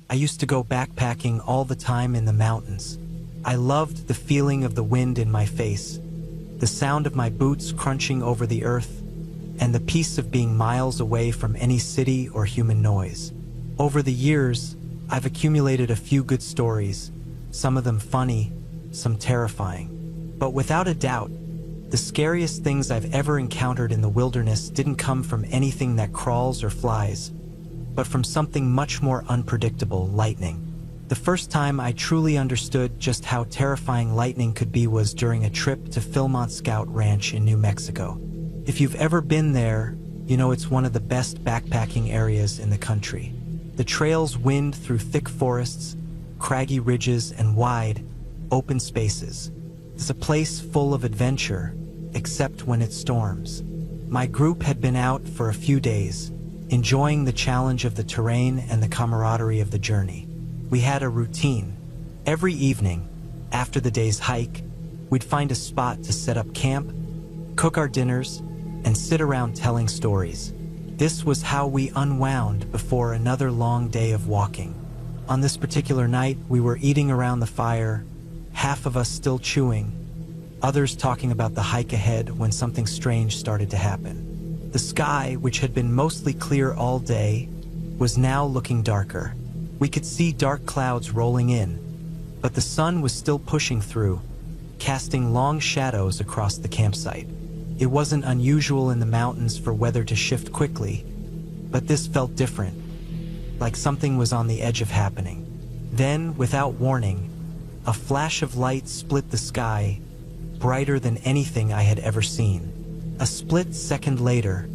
I used to go backpacking all the time in the mountains. I loved the feeling of the wind in my face, the sound of my boots crunching over the earth, and the peace of being miles away from any city or human noise. Over the years, I've accumulated a few good stories, some of them funny, some terrifying. But without a doubt, the scariest things I've ever encountered in the wilderness didn't come from anything that crawls or flies, but from something much more unpredictable: lightning. The first time I truly understood just how terrifying lightning could be was during a trip to Philmont Scout Ranch in New Mexico. If you've ever been there, you know it's one of the best backpacking areas in the country. The trails wind through thick forests, craggy ridges, and wide, open spaces. It's a place full of adventure, except when it storms. My group had been out for a few days, enjoying the challenge of the terrain and the camaraderie of the journey. We had a routine. Every evening, after the day's hike, we'd find a spot to set up camp, cook our dinners, and sit around telling stories. This was how we unwound before another long day of walking. On this particular night, we were eating around the fire, half of us still chewing, others talking about the hike ahead when something strange started to happen. The sky, which had been mostly clear all day, was now looking darker. We could see dark clouds rolling in, but the sun was still pushing through, casting long shadows across the campsite. It wasn't unusual in the mountains for weather to shift quickly, but this felt different, like something was on the edge of happening. Then, without warning, a flash of light split the sky, brighter than anything I had ever seen. A split second later,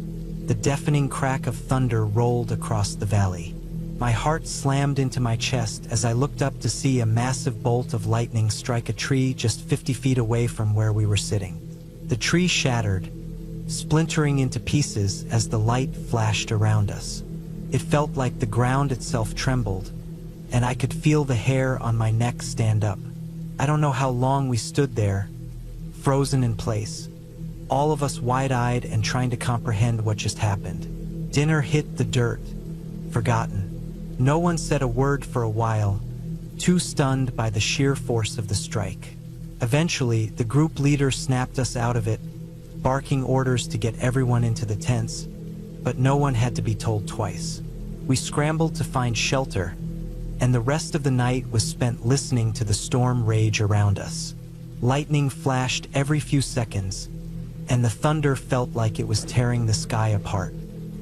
the deafening crack of thunder rolled across the valley. My heart slammed into my chest as I looked up to see a massive bolt of lightning strike a tree just 50 feet away from where we were sitting. The tree shattered, splintering into pieces as the light flashed around us. It felt like the ground itself trembled, and I could feel the hair on my neck stand up. I don't know how long we stood there, frozen in place, all of us wide-eyed and trying to comprehend what just happened. Dinner hit the dirt, forgotten. No one said a word for a while, too stunned by the sheer force of the strike. Eventually, the group leader snapped us out of it, barking orders to get everyone into the tents, but no one had to be told twice. We scrambled to find shelter, and the rest of the night was spent listening to the storm rage around us. Lightning flashed every few seconds, and the thunder felt like it was tearing the sky apart.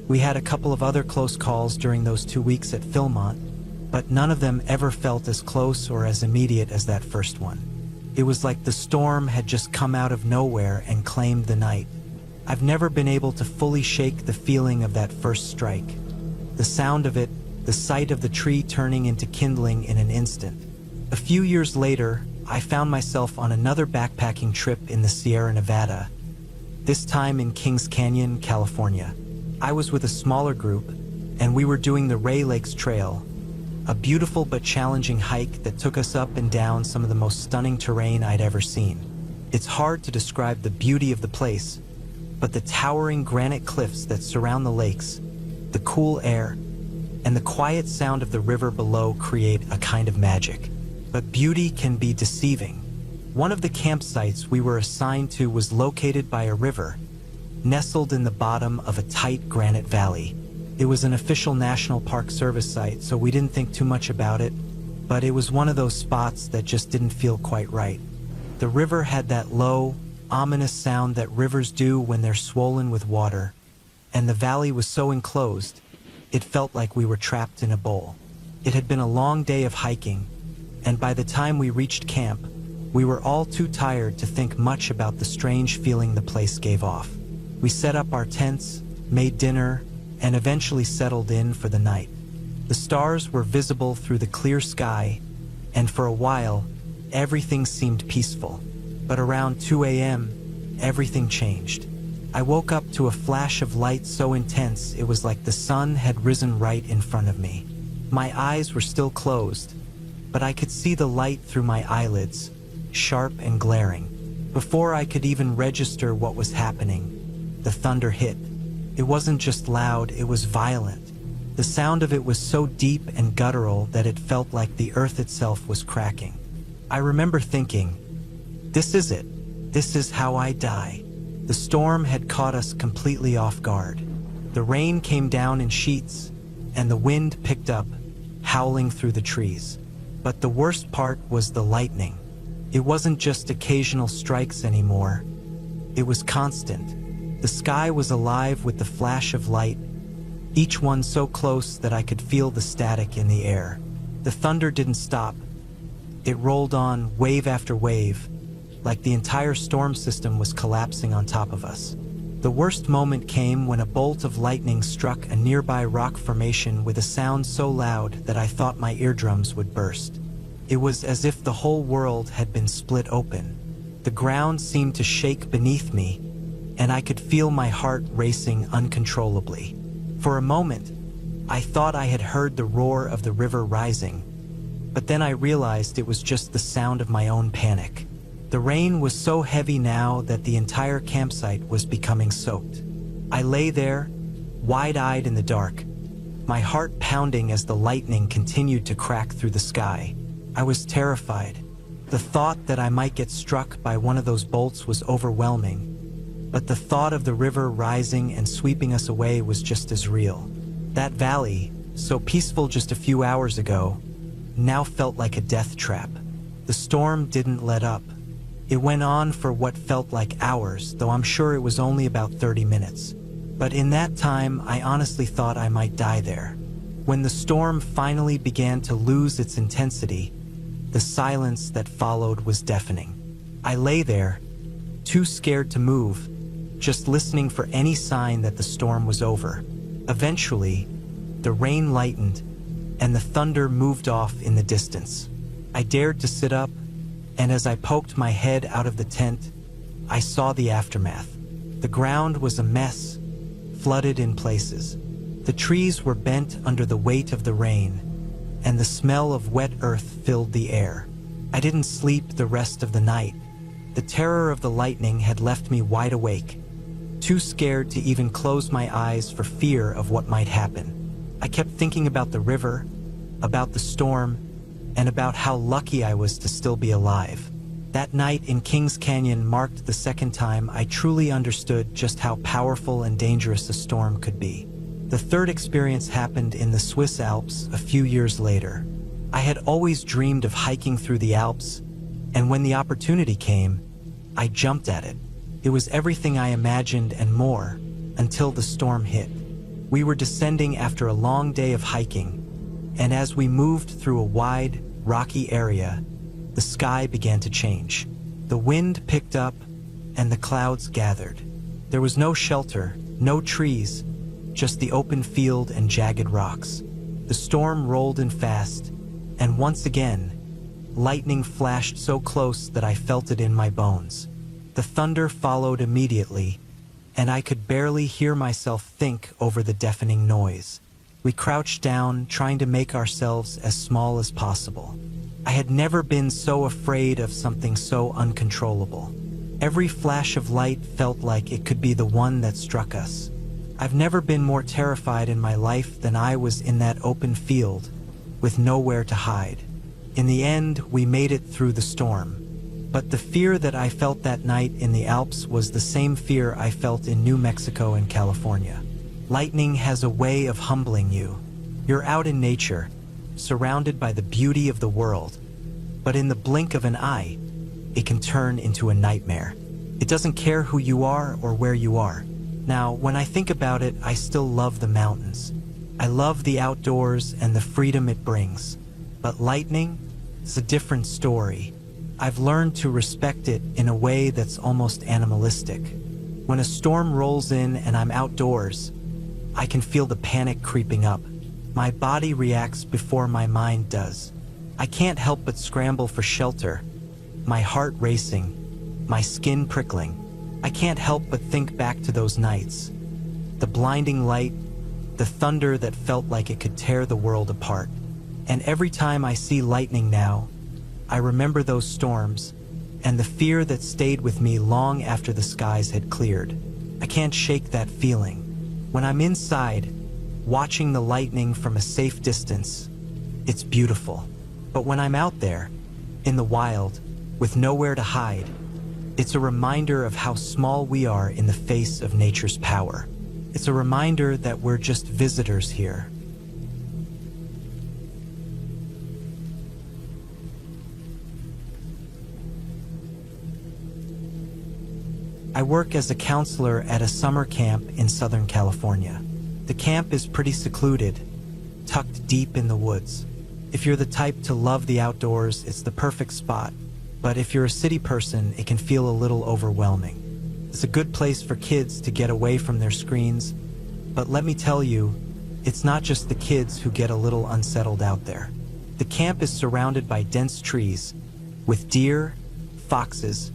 We had a couple of other close calls during those 2 weeks at Philmont, but none of them ever felt as close or as immediate as that first one. It was like the storm had just come out of nowhere and claimed the night. I've never been able to fully shake the feeling of that first strike. The sound of it, the sight of the tree turning into kindling in an instant. A few years later, I found myself on another backpacking trip in the Sierra Nevada, this time in Kings Canyon, California. I was with a smaller group, and we were doing the Ray Lakes Trail, a beautiful but challenging hike that took us up and down some of the most stunning terrain I'd ever seen. It's hard to describe the beauty of the place, but the towering granite cliffs that surround the lakes, the cool air, and the quiet sound of the river below create a kind of magic. But beauty can be deceiving. One of the campsites we were assigned to was located by a river, nestled in the bottom of a tight granite valley. It was an official National Park Service site, so we didn't think too much about it, but it was one of those spots that just didn't feel quite right. The river had that low, ominous sound that rivers do when they're swollen with water, and the valley was so enclosed, it felt like we were trapped in a bowl. It had been a long day of hiking, and by the time we reached camp, we were all too tired to think much about the strange feeling the place gave off. We set up our tents, made dinner, and eventually settled in for the night. The stars were visible through the clear sky, and for a while, everything seemed peaceful. But around 2 a.m., everything changed. I woke up to a flash of light so intense it was like the sun had risen right in front of me. My eyes were still closed, but I could see the light through my eyelids, sharp and glaring. Before I could even register what was happening, the thunder hit. It wasn't just loud, it was violent. The sound of it was so deep and guttural that it felt like the earth itself was cracking. I remember thinking, this is it. This is how I die. The storm had caught us completely off guard. The rain came down in sheets, and the wind picked up, howling through the trees. But the worst part was the lightning. It wasn't just occasional strikes anymore. It was constant. The sky was alive with the flash of light, each one so close that I could feel the static in the air. The thunder didn't stop. It rolled on, wave after wave, like the entire storm system was collapsing on top of us. The worst moment came when a bolt of lightning struck a nearby rock formation with a sound so loud that I thought my eardrums would burst. It was as if the whole world had been split open. The ground seemed to shake beneath me, and I could feel my heart racing uncontrollably. For a moment, I thought I had heard the roar of the river rising, but then I realized it was just the sound of my own panic. The rain was so heavy now that the entire campsite was becoming soaked. I lay there, wide-eyed in the dark, my heart pounding as the lightning continued to crack through the sky. I was terrified. The thought that I might get struck by one of those bolts was overwhelming, but the thought of the river rising and sweeping us away was just as real. That valley, so peaceful just a few hours ago, now felt like a death trap. The storm didn't let up. It went on for what felt like hours, though I'm sure it was only about 30 minutes. But in that time, I honestly thought I might die there. When the storm finally began to lose its intensity, the silence that followed was deafening. I lay there, too scared to move, just listening for any sign that the storm was over. Eventually, the rain lightened, and the thunder moved off in the distance. I dared to sit up, and as I poked my head out of the tent, I saw the aftermath. The ground was a mess, flooded in places. The trees were bent under the weight of the rain, and the smell of wet earth filled the air. I didn't sleep the rest of the night. The terror of the lightning had left me wide awake, too scared to even close my eyes for fear of what might happen. I kept thinking about the river, about the storm, and about how lucky I was to still be alive. That night in Kings Canyon marked the second time I truly understood just how powerful and dangerous a storm could be. The third experience happened in the Swiss Alps a few years later. I had always dreamed of hiking through the Alps, and when the opportunity came, I jumped at it. It was everything I imagined and more, until the storm hit. We were descending after a long day of hiking, and as we moved through a wide, rocky area, the sky began to change. The wind picked up, and the clouds gathered. There was no shelter, no trees, just the open field and jagged rocks. The storm rolled in fast, and once again, lightning flashed so close that I felt it in my bones. The thunder followed immediately, and I could barely hear myself think over the deafening noise. We crouched down, trying to make ourselves as small as possible. I had never been so afraid of something so uncontrollable. Every flash of light felt like it could be the one that struck us. I've never been more terrified in my life than I was in that open field, with nowhere to hide. In the end, we made it through the storm. But the fear that I felt that night in the Alps was the same fear I felt in New Mexico and California. Lightning has a way of humbling you. You're out in nature, surrounded by the beauty of the world, but in the blink of an eye, it can turn into a nightmare. It doesn't care who you are or where you are. Now, when I think about it, I still love the mountains. I love the outdoors and the freedom it brings. But lightning is a different story. I've learned to respect it in a way that's almost animalistic. When a storm rolls in and I'm outdoors, I can feel the panic creeping up. My body reacts before my mind does. I can't help but scramble for shelter, my heart racing, my skin prickling. I can't help but think back to those nights. The blinding light, the thunder that felt like it could tear the world apart. And every time I see lightning now, I remember those storms and the fear that stayed with me long after the skies had cleared. I can't shake that feeling. When I'm inside, watching the lightning from a safe distance. It's beautiful. But when I'm out there, in the wild, with nowhere to hide, it's a reminder of how small we are in the face of nature's power. It's a reminder that we're just visitors here. I work as a counselor at a summer camp in Southern California. The camp is pretty secluded, tucked deep in the woods. If you're the type to love the outdoors, it's the perfect spot. But if you're a city person, it can feel a little overwhelming. It's a good place for kids to get away from their screens, but let me tell you, it's not just the kids who get a little unsettled out there. The camp is surrounded by dense trees, with deer, foxes,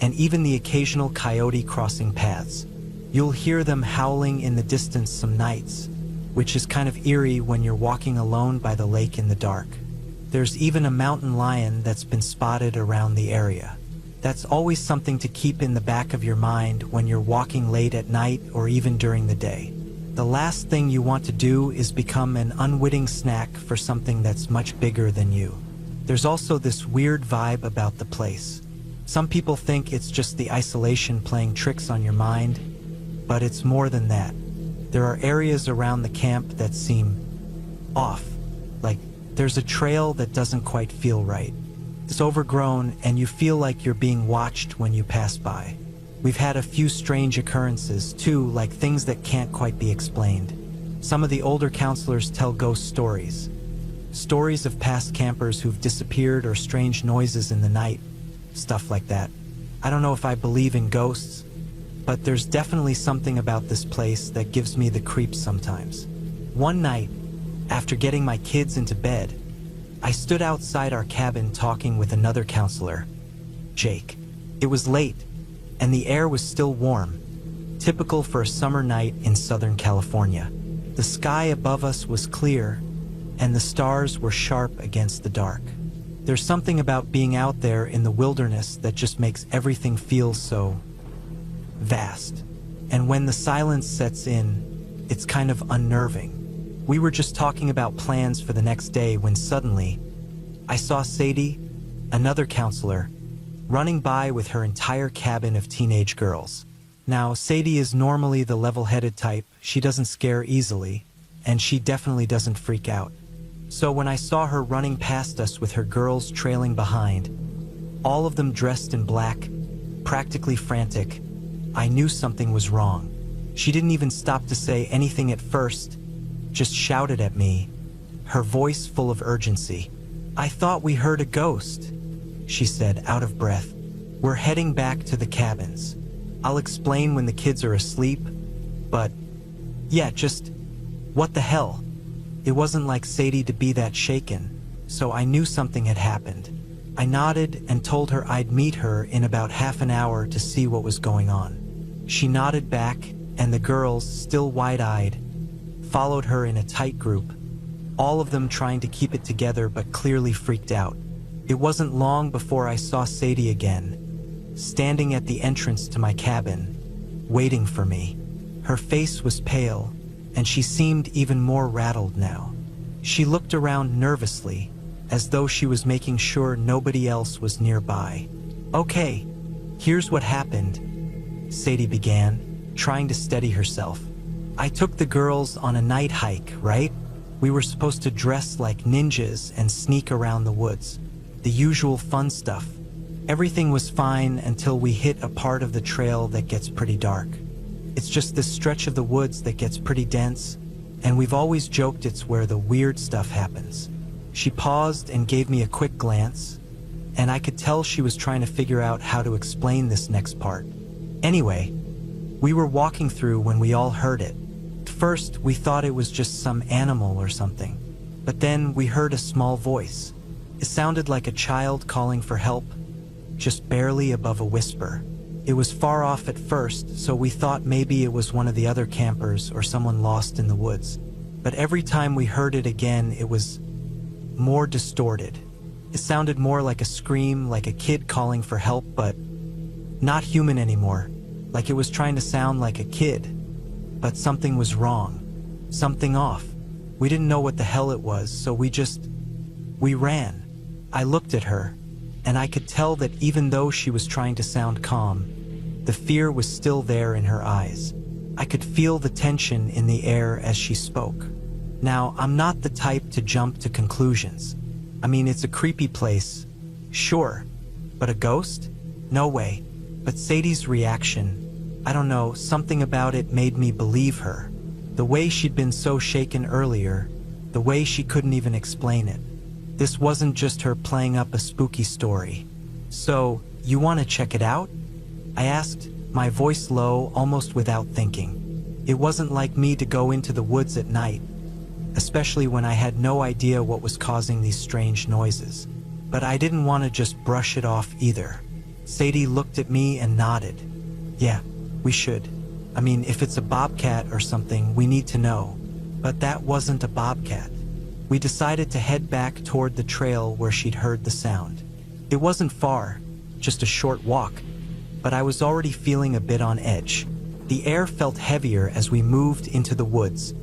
and even the occasional coyote crossing paths. You'll hear them howling in the distance some nights, which is kind of eerie when you're walking alone by the lake in the dark. There's even a mountain lion that's been spotted around the area. That's always something to keep in the back of your mind when you're walking late at night or even during the day. The last thing you want to do is become an unwitting snack for something that's much bigger than you. There's also this weird vibe about the place. Some people think it's just the isolation playing tricks on your mind, but it's more than that. There are areas around the camp that seem off, like there's a trail that doesn't quite feel right. It's overgrown and you feel like you're being watched when you pass by. We've had a few strange occurrences too, like things that can't quite be explained. Some of the older counselors tell ghost stories. Stories of past campers who've disappeared or strange noises in the night, stuff like that. I don't know if I believe in ghosts, but there's definitely something about this place that gives me the creeps sometimes. One night, after getting my kids into bed, I stood outside our cabin talking with another counselor, Jake. It was late, and the air was still warm, typical for a summer night in Southern California. The sky above us was clear, and the stars were sharp against the dark. There's something about being out there in the wilderness that just makes everything feel so vast. And when the silence sets in, it's kind of unnerving. We were just talking about plans for the next day when suddenly, I saw Sadie, another counselor, running by with her entire cabin of teenage girls. Now, Sadie is normally the level-headed type. She doesn't scare easily, and she definitely doesn't freak out. So when I saw her running past us with her girls trailing behind, all of them dressed in black, practically frantic, I knew something was wrong. She didn't even stop to say anything at first, just shouted at me, her voice full of urgency. "I thought we heard a ghost," she said, out of breath. "We're heading back to the cabins. I'll explain when the kids are asleep, but yeah, just what the hell?" It wasn't like Sadie to be that shaken, so I knew something had happened. I nodded and told her I'd meet her in about half an hour to see what was going on. She nodded back, and the girls, still wide-eyed, followed her in a tight group, all of them trying to keep it together but clearly freaked out. It wasn't long before I saw Sadie again, standing at the entrance to my cabin, waiting for me. Her face was pale, and she seemed even more rattled now. She looked around nervously, as though she was making sure nobody else was nearby. "Okay, here's what happened," Sadie began, trying to steady herself. "I took the girls on a night hike, right? We were supposed to dress like ninjas and sneak around the woods. The usual fun stuff. Everything was fine until we hit a part of the trail that gets pretty dark. It's just this stretch of the woods that gets pretty dense, and we've always joked it's where the weird stuff happens." She paused and gave me a quick glance, and I could tell she was trying to figure out how to explain this next part. Anyway, we were walking through when we all heard it. At first, we thought it was just some animal or something, but then we heard a small voice. It sounded like a child calling for help, just barely above a whisper. It was far off at first, so we thought maybe it was one of the other campers or someone lost in the woods. But every time we heard it again, it was more distorted. It sounded more like a scream, like a kid calling for help, but not human anymore, like it was trying to sound like a kid. But something was wrong. something off. We didn't know what the hell it was, so we ran. I looked at her, and I could tell that even though she was trying to sound calm, the fear was still there in her eyes. I could feel the tension in the air as she spoke. Now, I'm not the type to jump to conclusions. I mean, it's a creepy place, sure, but a ghost? No way. But Sadie's reaction, I don't know, something about it made me believe her. The way she'd been so shaken earlier, the way she couldn't even explain it. This wasn't just her playing up a spooky story. So, you want to check it out? I asked, my voice low, almost without thinking. It wasn't like me to go into the woods at night, especially when I had no idea what was causing these strange noises. But I didn't want to just brush it off either. Sadie looked at me and nodded. Yeah, we should. I mean, if it's a bobcat or something, we need to know. But that wasn't a bobcat. We decided to head back toward the trail where she'd heard the sound. It wasn't far, just a short walk, but I was already feeling a bit on edge. The air felt heavier as we moved into the woods,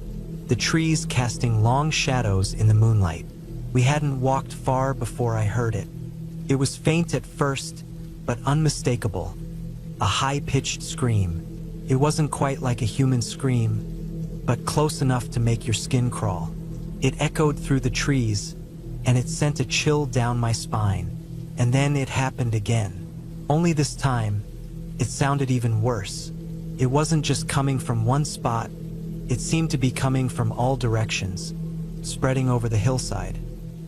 the trees casting long shadows in the moonlight. We hadn't walked far before I heard it. It was faint at first, but unmistakable. A high-pitched scream. It wasn't quite like a human scream, but close enough to make your skin crawl. It echoed through the trees, and it sent a chill down my spine. And then it happened again. Only this time, it sounded even worse. It wasn't just coming from one spot, it seemed to be coming from all directions, spreading over the hillside.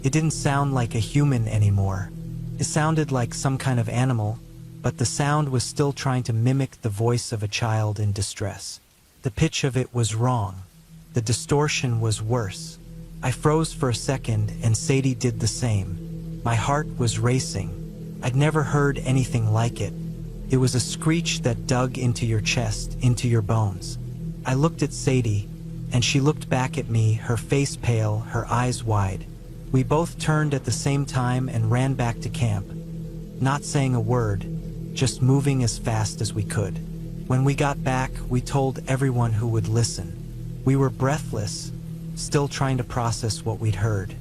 It didn't sound like a human anymore. It sounded like some kind of animal, but the sound was still trying to mimic the voice of a child in distress. The pitch of it was wrong. The distortion was worse. I froze for a second, and Sadie did the same. My heart was racing. I'd never heard anything like it. It was a screech that dug into your chest, into your bones. I looked at Sadie, and she looked back at me, her face pale, her eyes wide. We both turned at the same time and ran back to camp, not saying a word, just moving as fast as we could. When we got back, we told everyone who would listen. We were breathless, still trying to process what we'd heard.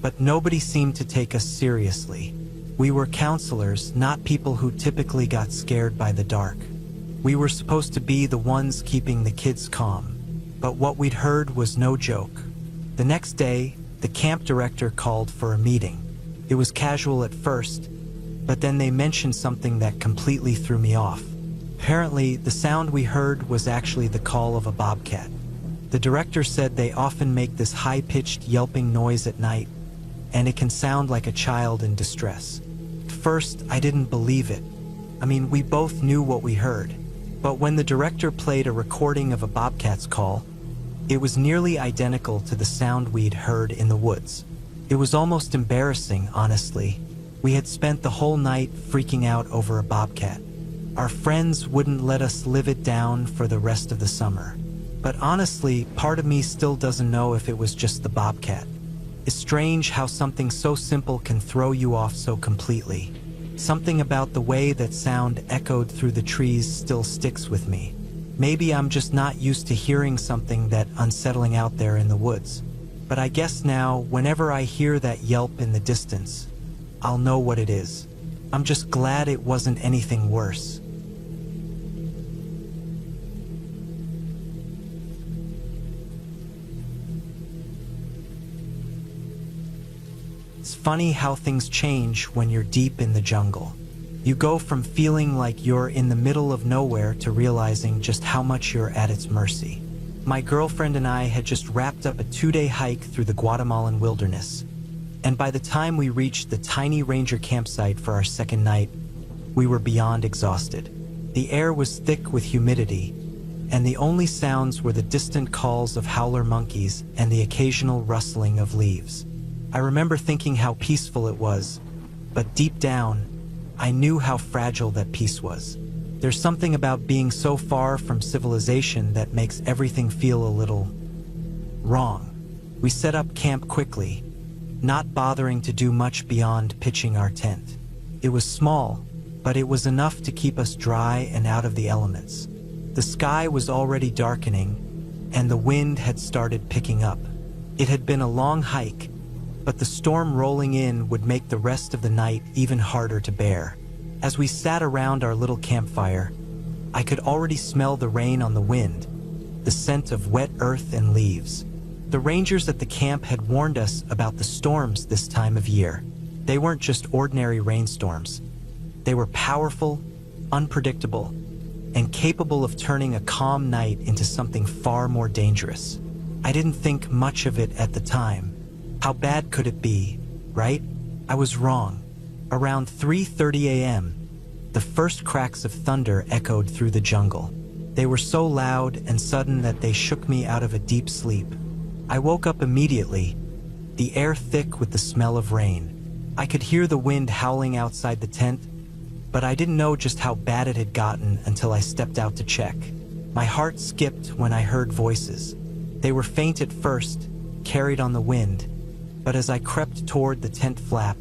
But nobody seemed to take us seriously. We were counselors, not people who typically got scared by the dark. We were supposed to be the ones keeping the kids calm. But what we'd heard was no joke. The next day, the camp director called for a meeting. It was casual at first, but then they mentioned something that completely threw me off. Apparently, the sound we heard was actually the call of a bobcat. The director said they often make this high-pitched yelping noise at night, and it can sound like a child in distress. At first, I didn't believe it. I mean, we both knew what we heard. But when the director played a recording of a bobcat's call, it was nearly identical to the sound we'd heard in the woods. It was almost embarrassing, honestly. We had spent the whole night freaking out over a bobcat. Our friends wouldn't let us live it down for the rest of the summer. But honestly, part of me still doesn't know if it was just the bobcat. It's strange how something so simple can throw you off so completely. Something about the way that sound echoed through the trees still sticks with me. Maybe I'm just not used to hearing something that unsettling out there in the woods. But I guess now, whenever I hear that yelp in the distance, I'll know what it is. I'm just glad it wasn't anything worse. It's funny how things change when you're deep in the jungle. You go from feeling like you're in the middle of nowhere to realizing just how much you're at its mercy. My girlfriend and I had just wrapped up a 2-day hike through the Guatemalan wilderness, and by the time we reached the tiny ranger campsite for our second night, we were beyond exhausted. The air was thick with humidity, and the only sounds were the distant calls of howler monkeys and the occasional rustling of leaves. I remember thinking how peaceful it was, but deep down, I knew how fragile that peace was. There's something about being so far from civilization that makes everything feel a little wrong. We set up camp quickly, not bothering to do much beyond pitching our tent. It was small, but it was enough to keep us dry and out of the elements. The sky was already darkening, and the wind had started picking up. It had been a long hike, but the storm rolling in would make the rest of the night even harder to bear. As we sat around our little campfire, I could already smell the rain on the wind, the scent of wet earth and leaves. The rangers at the camp had warned us about the storms this time of year. They weren't just ordinary rainstorms. They were powerful, unpredictable, and capable of turning a calm night into something far more dangerous. I didn't think much of it at the time. How bad could it be, right? I was wrong. Around 3:30 a.m., the first cracks of thunder echoed through the jungle. They were so loud and sudden that they shook me out of a deep sleep. I woke up immediately, the air thick with the smell of rain. I could hear the wind howling outside the tent, but I didn't know just how bad it had gotten until I stepped out to check. My heart skipped when I heard voices. They were faint at first, carried on the wind, but as I crept toward the tent flap,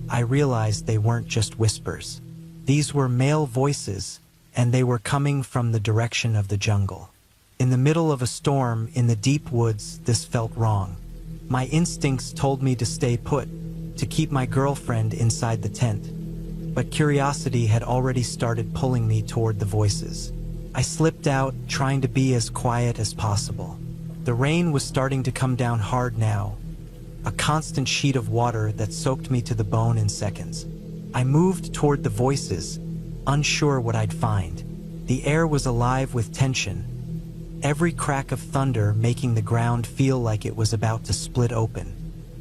I realized they weren't just whispers. These were male voices, and they were coming from the direction of the jungle. In the middle of a storm in the deep woods, this felt wrong. My instincts told me to stay put, to keep my girlfriend inside the tent. But curiosity had already started pulling me toward the voices. I slipped out, trying to be as quiet as possible. The rain was starting to come down hard now, a constant sheet of water that soaked me to the bone in seconds. I moved toward the voices, unsure what I'd find. The air was alive with tension, every crack of thunder making the ground feel like it was about to split open.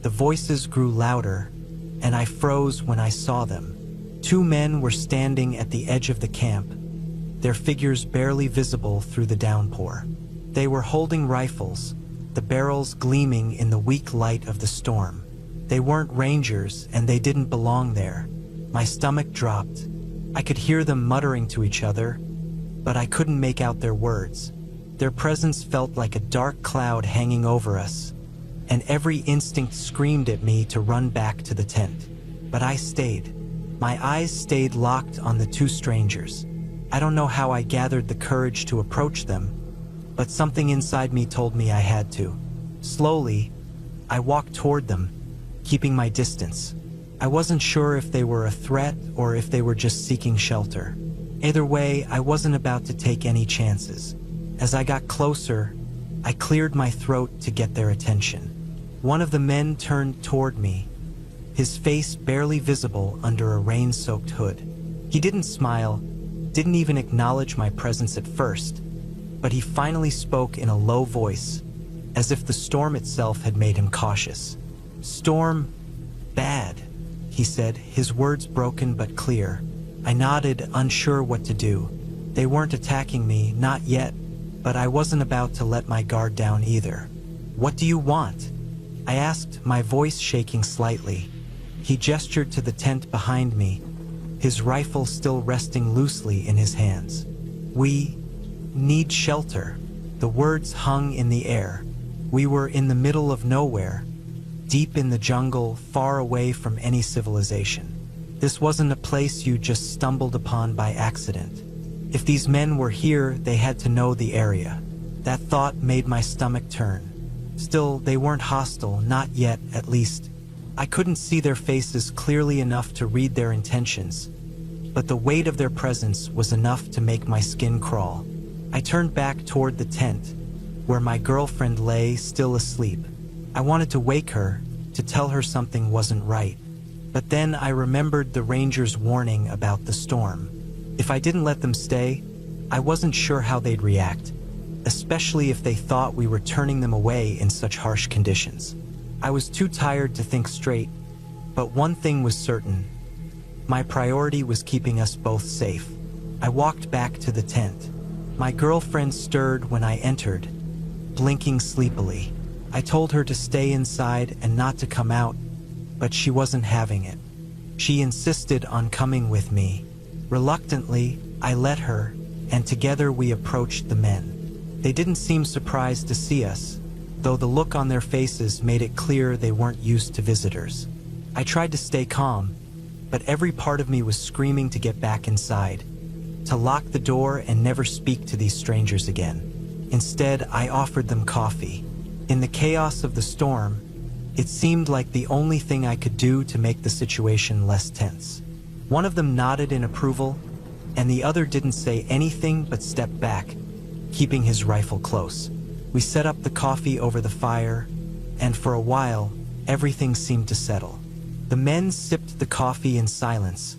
The voices grew louder, and I froze when I saw them. Two men were standing at the edge of the camp, their figures barely visible through the downpour. They were holding rifles, the barrels gleaming in the weak light of the storm. They weren't rangers, and they didn't belong there. My stomach dropped. I could hear them muttering to each other, but I couldn't make out their words. Their presence felt like a dark cloud hanging over us, and every instinct screamed at me to run back to the tent. But I stayed. My eyes stayed locked on the two strangers. I don't know how I gathered the courage to approach them, but something inside me told me I had to. Slowly, I walked toward them, keeping my distance. I wasn't sure if they were a threat or if they were just seeking shelter. Either way, I wasn't about to take any chances. As I got closer, I cleared my throat to get their attention. One of the men turned toward me, his face barely visible under a rain-soaked hood. He didn't smile, didn't even acknowledge my presence at first, but he finally spoke in a low voice, as if the storm itself had made him cautious. "Storm, bad," he said, his words broken but clear. I nodded, unsure what to do. They weren't attacking me, not yet, but I wasn't about to let my guard down either. "What do you want?" I asked, my voice shaking slightly. He gestured to the tent behind me, his rifle still resting loosely in his hands. "We need shelter." The words hung in the air. We were in the middle of nowhere, deep in the jungle, far away from any civilization. This wasn't a place you just stumbled upon by accident. If these men were here, they had to know the area. That thought made my stomach turn. Still, they weren't hostile, not yet, at least. I couldn't see their faces clearly enough to read their intentions, but the weight of their presence was enough to make my skin crawl. I turned back toward the tent, where my girlfriend lay still asleep. I wanted to wake her, to tell her something wasn't right. But then I remembered the ranger's warning about the storm. If I didn't let them stay, I wasn't sure how they'd react, especially if they thought we were turning them away in such harsh conditions. I was too tired to think straight, but one thing was certain. My priority was keeping us both safe. I walked back to the tent. My girlfriend stirred when I entered, blinking sleepily. I told her to stay inside and not to come out, but she wasn't having it. She insisted on coming with me. Reluctantly, I let her, and together we approached the men. They didn't seem surprised to see us, though the look on their faces made it clear they weren't used to visitors. I tried to stay calm, but every part of me was screaming to get back inside, to lock the door and never speak to these strangers again. Instead, I offered them coffee. In the chaos of the storm, it seemed like the only thing I could do to make the situation less tense. One of them nodded in approval, and the other didn't say anything but stepped back, keeping his rifle close. We set up the coffee over the fire, and for a while, everything seemed to settle. The men sipped the coffee in silence,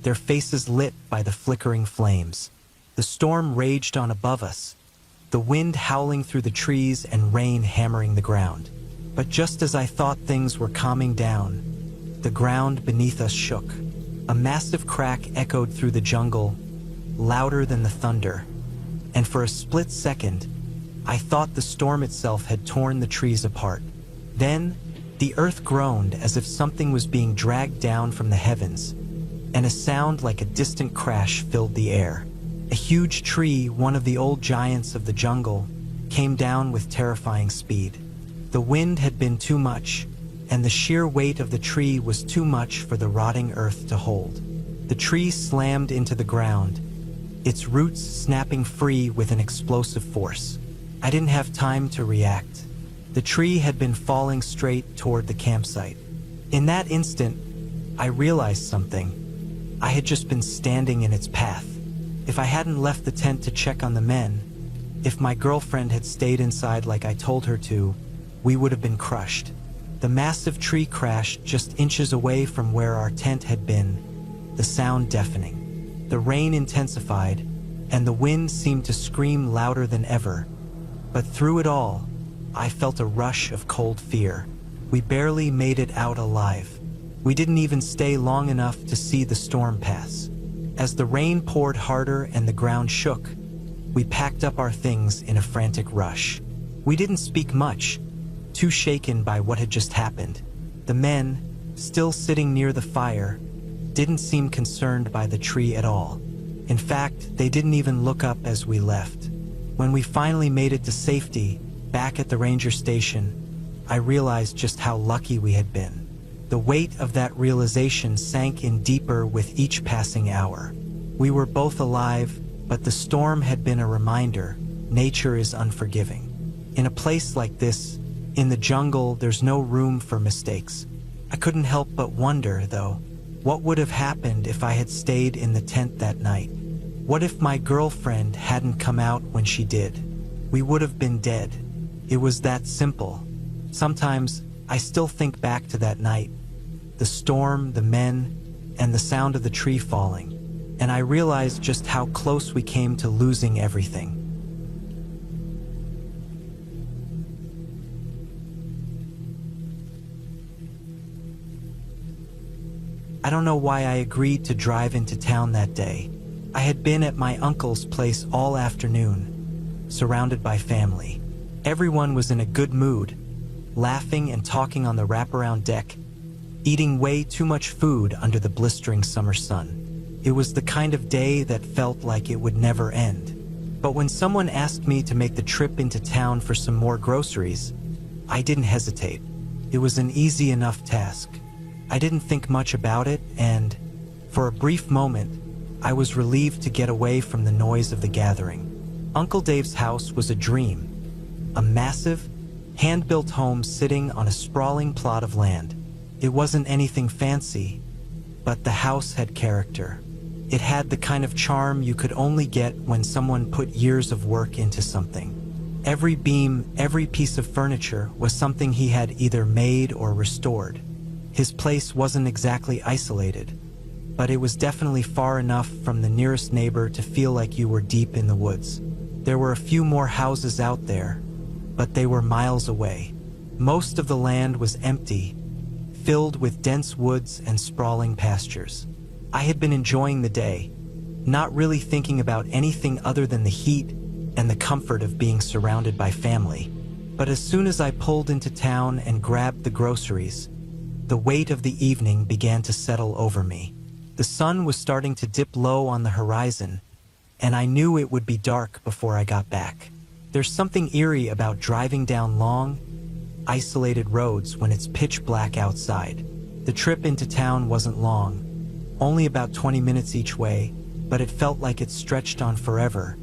their faces lit by the flickering flames. The storm raged on above us, the wind howling through the trees and rain hammering the ground. But just as I thought things were calming down, the ground beneath us shook. A massive crack echoed through the jungle, louder than the thunder, and for a split second, I thought the storm itself had torn the trees apart. Then, the earth groaned as if something was being dragged down from the heavens, and a sound like a distant crash filled the air. A huge tree, one of the old giants of the jungle, came down with terrifying speed. The wind had been too much, and the sheer weight of the tree was too much for the rotting earth to hold. The tree slammed into the ground, its roots snapping free with an explosive force. I didn't have time to react. The tree had been falling straight toward the campsite. In that instant, I realized something. I had just been standing in its path. If I hadn't left the tent to check on the men, if my girlfriend had stayed inside like I told her to, we would have been crushed. The massive tree crashed just inches away from where our tent had been, the sound deafening. The rain intensified, and the wind seemed to scream louder than ever. But through it all, I felt a rush of cold fear. We barely made it out alive. We didn't even stay long enough to see the storm pass. As the rain poured harder and the ground shook, we packed up our things in a frantic rush. We didn't speak much, too shaken by what had just happened. The men, still sitting near the fire, didn't seem concerned by the tree at all. In fact, they didn't even look up as we left. When we finally made it to safety, back at the ranger station, I realized just how lucky we had been. The weight of that realization sank in deeper with each passing hour. We were both alive, but the storm had been a reminder: nature is unforgiving. In a place like this, in the jungle, there's no room for mistakes. I couldn't help but wonder, though, what would have happened if I had stayed in the tent that night? What if my girlfriend hadn't come out when she did? We would have been dead. It was that simple. Sometimes I still think back to that night, the storm, the men, and the sound of the tree falling, and I realized just how close we came to losing everything. I don't know why I agreed to drive into town that day. I had been at my uncle's place all afternoon, surrounded by family. Everyone was in a good mood, laughing and talking on the wraparound deck, eating way too much food under the blistering summer sun. It was the kind of day that felt like it would never end. But when someone asked me to make the trip into town for some more groceries, I didn't hesitate. It was an easy enough task. I didn't think much about it, and for a brief moment, I was relieved to get away from the noise of the gathering. Uncle Dave's house was a dream. A massive, hand-built home sitting on a sprawling plot of land. It wasn't anything fancy, but the house had character. It had the kind of charm you could only get when someone put years of work into something. Every beam, every piece of furniture was something he had either made or restored. His place wasn't exactly isolated, but it was definitely far enough from the nearest neighbor to feel like you were deep in the woods. There were a few more houses out there, but they were miles away. Most of the land was empty, filled with dense woods and sprawling pastures. I had been enjoying the day, not really thinking about anything other than the heat and the comfort of being surrounded by family. But as soon as I pulled into town and grabbed the groceries, the weight of the evening began to settle over me. The sun was starting to dip low on the horizon, and I knew it would be dark before I got back. There's something eerie about driving down long, isolated roads when it's pitch black outside. The trip into town wasn't long, only about 20 minutes each way, but it felt like it stretched on forever,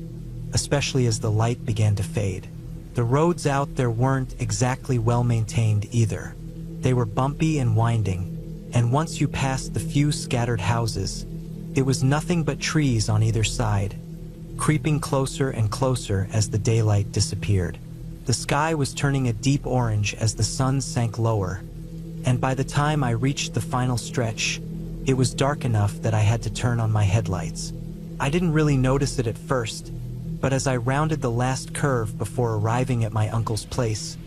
especially as the light began to fade. The roads out there weren't exactly well maintained either. They were bumpy and winding, and once you passed the few scattered houses, it was nothing but trees on either side, creeping closer and closer as the daylight disappeared. The sky was turning a deep orange as the sun sank lower, and by the time I reached the final stretch, it was dark enough that I had to turn on my headlights. I didn't really notice it at first, but as I rounded the last curve before arriving at my uncle's place,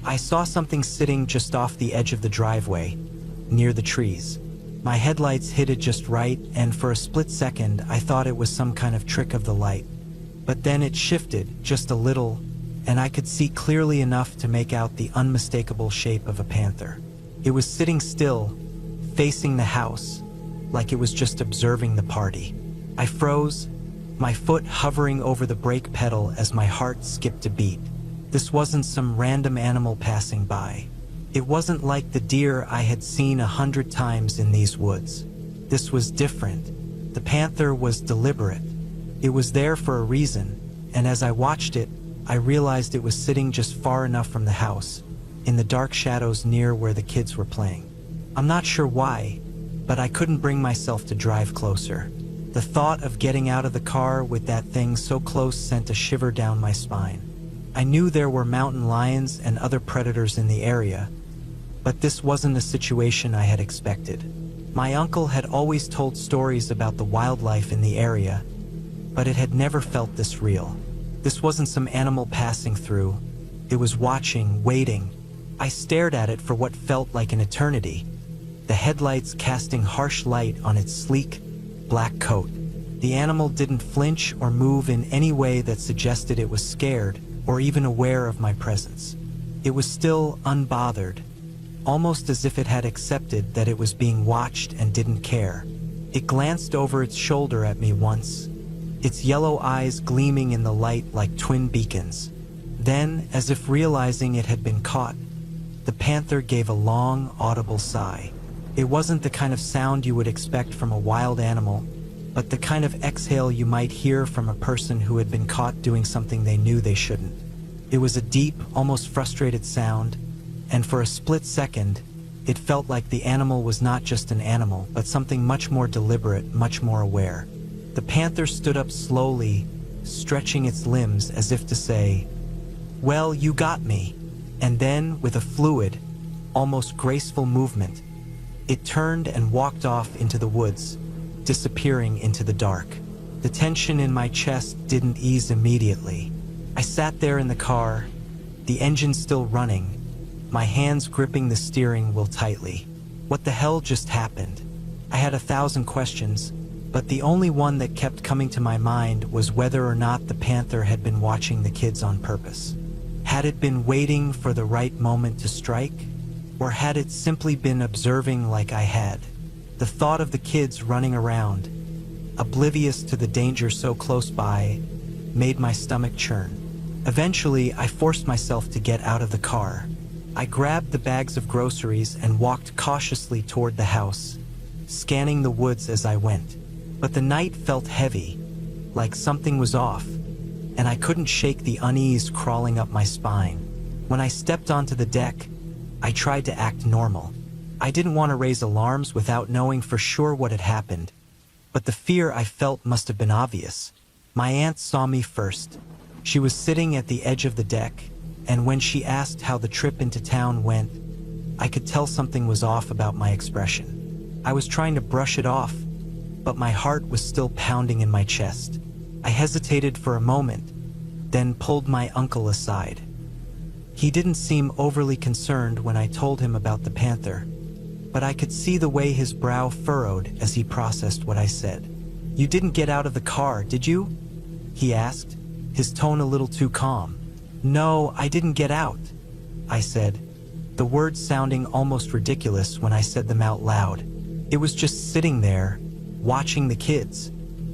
I saw something sitting just off the edge of the driveway, near the trees. My headlights hit it just right, and for a split second I thought it was some kind of trick of the light. But then it shifted just a little, and I could see clearly enough to make out the unmistakable shape of a panther. It was sitting still, facing the house, like it was just observing the party. I froze, my foot hovering over the brake pedal as my heart skipped a beat. This wasn't some random animal passing by. It wasn't like the deer I had seen 100 times in these woods. This was different. The panther was deliberate. It was there for a reason, and as I watched it, I realized it was sitting just far enough from the house, in the dark shadows near where the kids were playing. I'm not sure why, but I couldn't bring myself to drive closer. The thought of getting out of the car with that thing so close sent a shiver down my spine. I knew there were mountain lions and other predators in the area, but this wasn't a situation I had expected. My uncle had always told stories about the wildlife in the area, but it had never felt this real. This wasn't some animal passing through. It was watching, waiting. I stared at it for what felt like an eternity, the headlights casting harsh light on its sleek, black coat. The animal didn't flinch or move in any way that suggested it was scared or even aware of my presence. It was still unbothered, almost as if it had accepted that it was being watched and didn't care. It glanced over its shoulder at me once, its yellow eyes gleaming in the light like twin beacons. Then, as if realizing it had been caught, the panther gave a long, audible sigh. It wasn't the kind of sound you would expect from a wild animal, but the kind of exhale you might hear from a person who had been caught doing something they knew they shouldn't. It was a deep, almost frustrated sound, and for a split second, it felt like the animal was not just an animal, but something much more deliberate, much more aware. The panther stood up slowly, stretching its limbs as if to say, "Well, you got me." And then, with a fluid, almost graceful movement, it turned and walked off into the woods, disappearing into the dark. The tension in my chest didn't ease immediately. I sat there in the car, the engine still running, my hands gripping the steering wheel tightly. What the hell just happened? I had 1,000 questions, but the only one that kept coming to my mind was whether or not the panther had been watching the kids on purpose. Had it been waiting for the right moment to strike? Or had it simply been observing like I had? The thought of the kids running around, oblivious to the danger so close by, made my stomach churn. Eventually, I forced myself to get out of the car. I grabbed the bags of groceries and walked cautiously toward the house, scanning the woods as I went. But the night felt heavy, like something was off, and I couldn't shake the unease crawling up my spine. When I stepped onto the deck, I tried to act normal. I didn't want to raise alarms without knowing for sure what had happened, but the fear I felt must have been obvious. My aunt saw me first. She was sitting at the edge of the deck, and when she asked how the trip into town went, I could tell something was off about my expression. I was trying to brush it off, but my heart was still pounding in my chest. I hesitated for a moment, then pulled my uncle aside. He didn't seem overly concerned when I told him about the panther, but I could see the way his brow furrowed as he processed what I said. "You didn't get out of the car, did you?" he asked, his tone a little too calm. "No, I didn't get out," I said, the words sounding almost ridiculous when I said them out loud. It was just sitting there, watching the kids.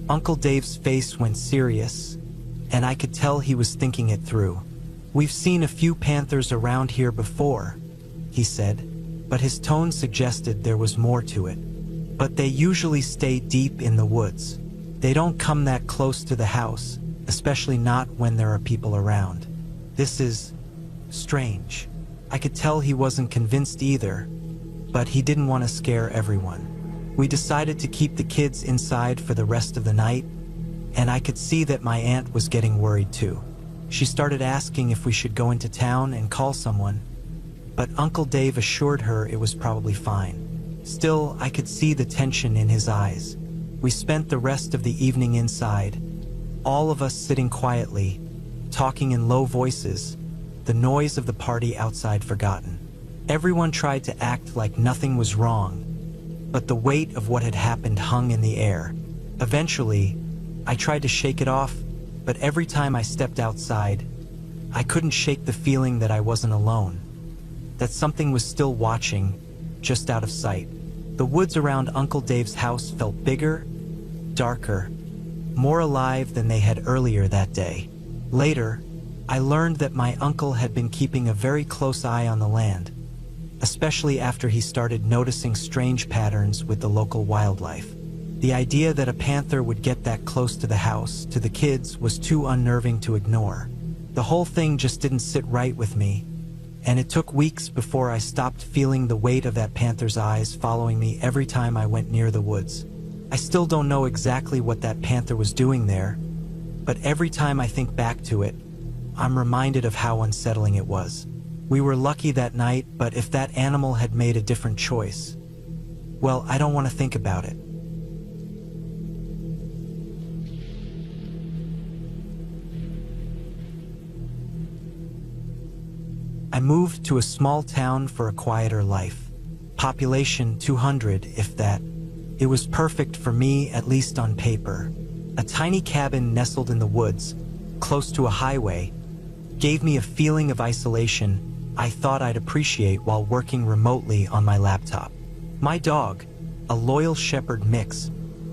Uncle Dave's face went serious, and I could tell he was thinking it through. "We've seen a few panthers around here before," he said, but his tone suggested there was more to it. "But they usually stay deep in the woods. They don't come that close to the house, especially not when there are people around. This is strange. I could tell he wasn't convinced either, but he didn't want to scare everyone. We decided to keep the kids inside for the rest of the night, and I could see that my aunt was getting worried too. She started asking if we should go into town and call someone, but Uncle Dave assured her it was probably fine. Still, I could see the tension in his eyes. We spent the rest of the evening inside, all of us sitting quietly, talking in low voices, the noise of the party outside forgotten. Everyone tried to act like nothing was wrong, but the weight of what had happened hung in the air. Eventually, I tried to shake it off, but every time I stepped outside, I couldn't shake the feeling that I wasn't alone, that something was still watching, just out of sight. The woods around Uncle Dave's house felt bigger, darker, more alive than they had earlier that day. Later, I learned that my uncle had been keeping a very close eye on the land, especially after he started noticing strange patterns with the local wildlife. The idea that a panther would get that close to the house, to the kids, was too unnerving to ignore. The whole thing just didn't sit right with me, and it took weeks before I stopped feeling the weight of that panther's eyes following me every time I went near the woods. I still don't know exactly what that panther was doing there, but every time I think back to it, I'm reminded of how unsettling it was. We were lucky that night, but if that animal had made a different choice, well, I don't want to think about it. I moved to a small town for a quieter life. Population 200, if that. It was perfect for me, at least on paper. A tiny cabin nestled in the woods, close to a highway, gave me a feeling of isolation I thought I'd appreciate while working remotely on my laptop. My dog, a loyal shepherd mix,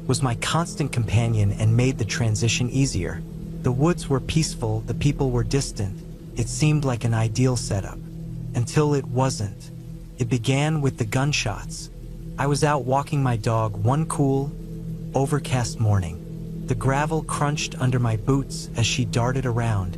was my constant companion and made the transition easier. The woods were peaceful, the people were distant. It seemed like an ideal setup. Until it wasn't. It began with the gunshots. I was out walking my dog one cool, overcast morning. The gravel crunched under my boots as she darted around,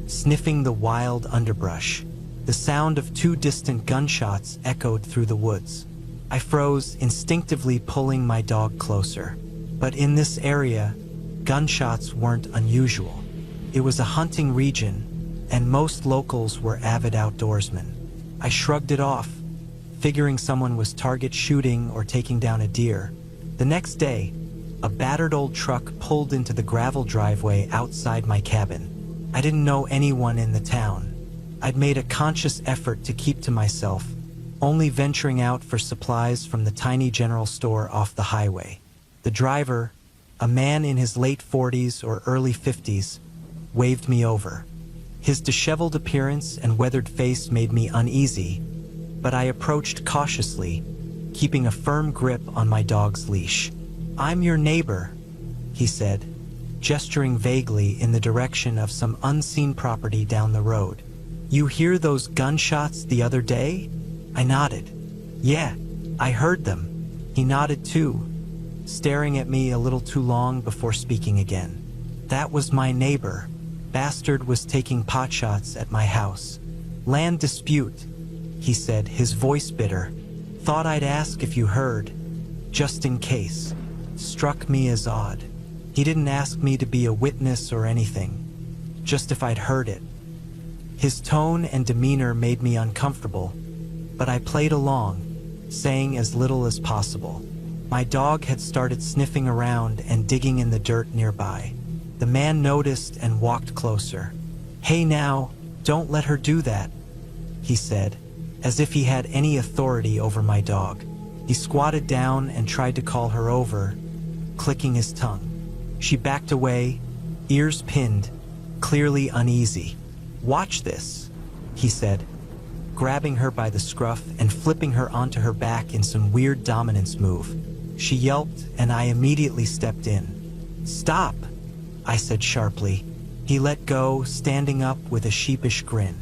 sniffing the wild underbrush. The sound of 2 distant gunshots echoed through the woods. I froze, instinctively pulling my dog closer. But in this area, gunshots weren't unusual. It was a hunting region, and most locals were avid outdoorsmen. I shrugged it off, figuring someone was target shooting or taking down a deer. The next day, a battered old truck pulled into the gravel driveway outside my cabin. I didn't know anyone in the town. I'd made a conscious effort to keep to myself, only venturing out for supplies from the tiny general store off the highway. The driver, a man in his late 40s or early 50s, waved me over. His disheveled appearance and weathered face made me uneasy, but I approached cautiously, keeping a firm grip on my dog's leash. "I'm your neighbor," he said, gesturing vaguely in the direction of some unseen property down the road. "You hear those gunshots the other day?" I nodded. "Yeah, I heard them." He nodded too, staring at me a little too long before speaking again. "That was my neighbor. Bastard was taking potshots at my house. Land dispute," he said, his voice bitter. "Thought I'd ask if you heard, just in case." Struck me as odd. He didn't ask me to be a witness or anything, just if I'd heard it. His tone and demeanor made me uncomfortable, but I played along, saying as little as possible. My dog had started sniffing around and digging in the dirt nearby. The man noticed and walked closer. "Hey now, don't let her do that," he said, as if he had any authority over my dog. He squatted down and tried to call her over, clicking his tongue. She backed away, ears pinned, clearly uneasy. "Watch this," he said, grabbing her by the scruff and flipping her onto her back in some weird dominance move. She yelped, and I immediately stepped in. "Stop," I said sharply. He let go, standing up with a sheepish grin.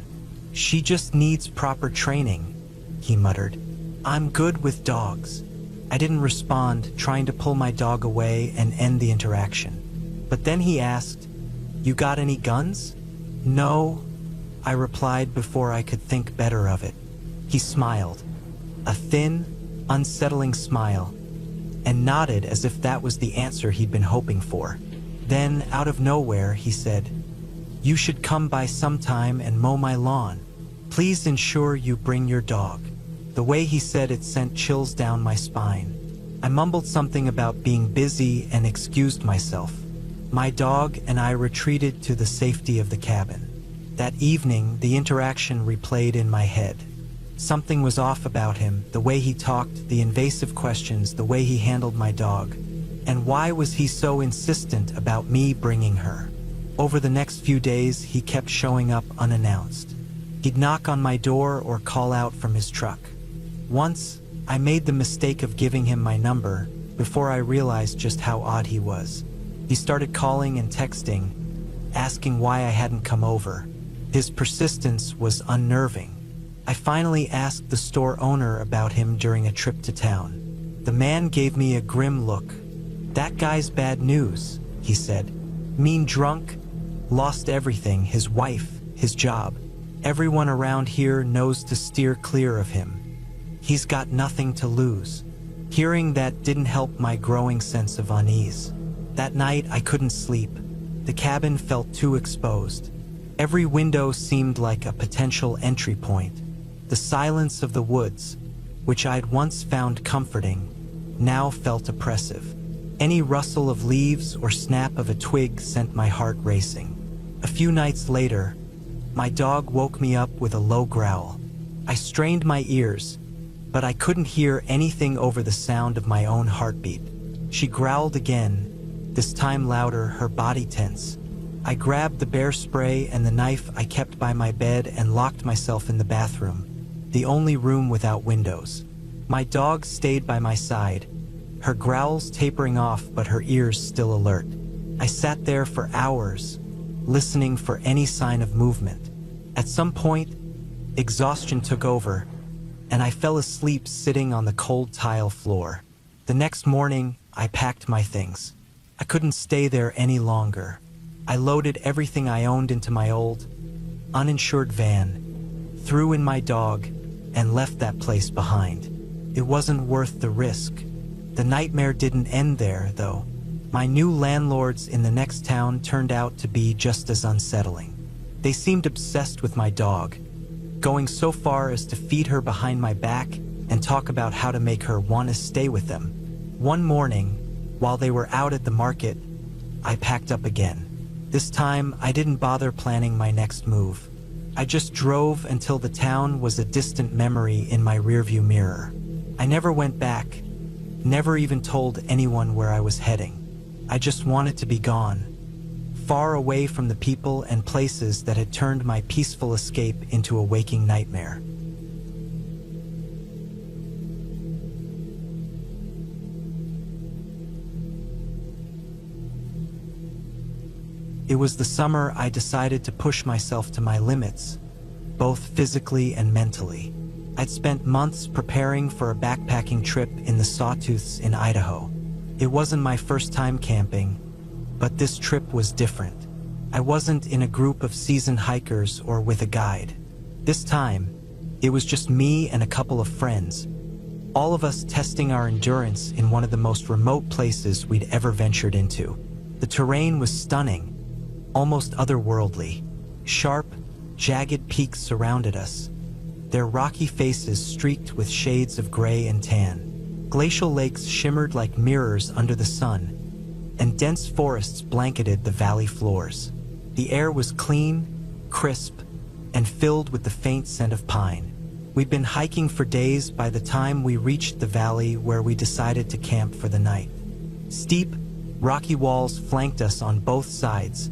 "She just needs proper training," he muttered. "I'm good with dogs." I didn't respond, trying to pull my dog away and end the interaction. But then he asked, "You got any guns?" "No," I replied before I could think better of it. He smiled, a thin, unsettling smile, and nodded as if that was the answer he'd been hoping for. Then, out of nowhere, he said, "You should come by sometime and mow my lawn. Please ensure you bring your dog." The way he said it sent chills down my spine. I mumbled something about being busy and excused myself. My dog and I retreated to the safety of the cabin. That evening, the interaction replayed in my head. Something was off about him, the way he talked, the invasive questions, the way he handled my dog. And why was he so insistent about me bringing her? Over the next few days, he kept showing up unannounced. He'd knock on my door or call out from his truck. Once, I made the mistake of giving him my number before I realized just how odd he was. He started calling and texting, asking why I hadn't come over. His persistence was unnerving. I finally asked the store owner about him during a trip to town. The man gave me a grim look. "That guy's bad news," he said. "Mean drunk, lost everything, his wife, his job. Everyone around here knows to steer clear of him. He's got nothing to lose." Hearing that didn't help my growing sense of unease. That night, I couldn't sleep. The cabin felt too exposed. Every window seemed like a potential entry point. The silence of the woods, which I'd once found comforting, now felt oppressive. Any rustle of leaves or snap of a twig sent my heart racing. A few nights later, my dog woke me up with a low growl. I strained my ears, but I couldn't hear anything over the sound of my own heartbeat. She growled again, this time louder, her body tense. I grabbed the bear spray and the knife I kept by my bed and locked myself in the bathroom, the only room without windows. My dog stayed by my side, her growls tapering off but her ears still alert. I sat there for hours, listening for any sign of movement. At some point, exhaustion took over, and I fell asleep sitting on the cold tile floor. The next morning, I packed my things. I couldn't stay there any longer. I loaded everything I owned into my old, uninsured van, threw in my dog, and left that place behind. It wasn't worth the risk. The nightmare didn't end there, though. My new landlords in the next town turned out to be just as unsettling. They seemed obsessed with my dog, going so far as to feed her behind my back and talk about how to make her want to stay with them. One morning, while they were out at the market, I packed up again. This time, I didn't bother planning my next move. I just drove until the town was a distant memory in my rearview mirror. I never went back, never even told anyone where I was heading. I just wanted to be gone, far away from the people and places that had turned my peaceful escape into a waking nightmare. It was the summer I decided to push myself to my limits, both physically and mentally. I'd spent months preparing for a backpacking trip in the Sawtooths in Idaho. It wasn't my first time camping, but this trip was different. I wasn't in a group of seasoned hikers or with a guide. This time, it was just me and a couple of friends, all of us testing our endurance in one of the most remote places we'd ever ventured into. The terrain was stunning, almost otherworldly. Sharp, jagged peaks surrounded us, their rocky faces streaked with shades of gray and tan. Glacial lakes shimmered like mirrors under the sun, and dense forests blanketed the valley floors. The air was clean, crisp, and filled with the faint scent of pine. We'd been hiking for days by the time we reached the valley where we decided to camp for the night. Steep, rocky walls flanked us on both sides,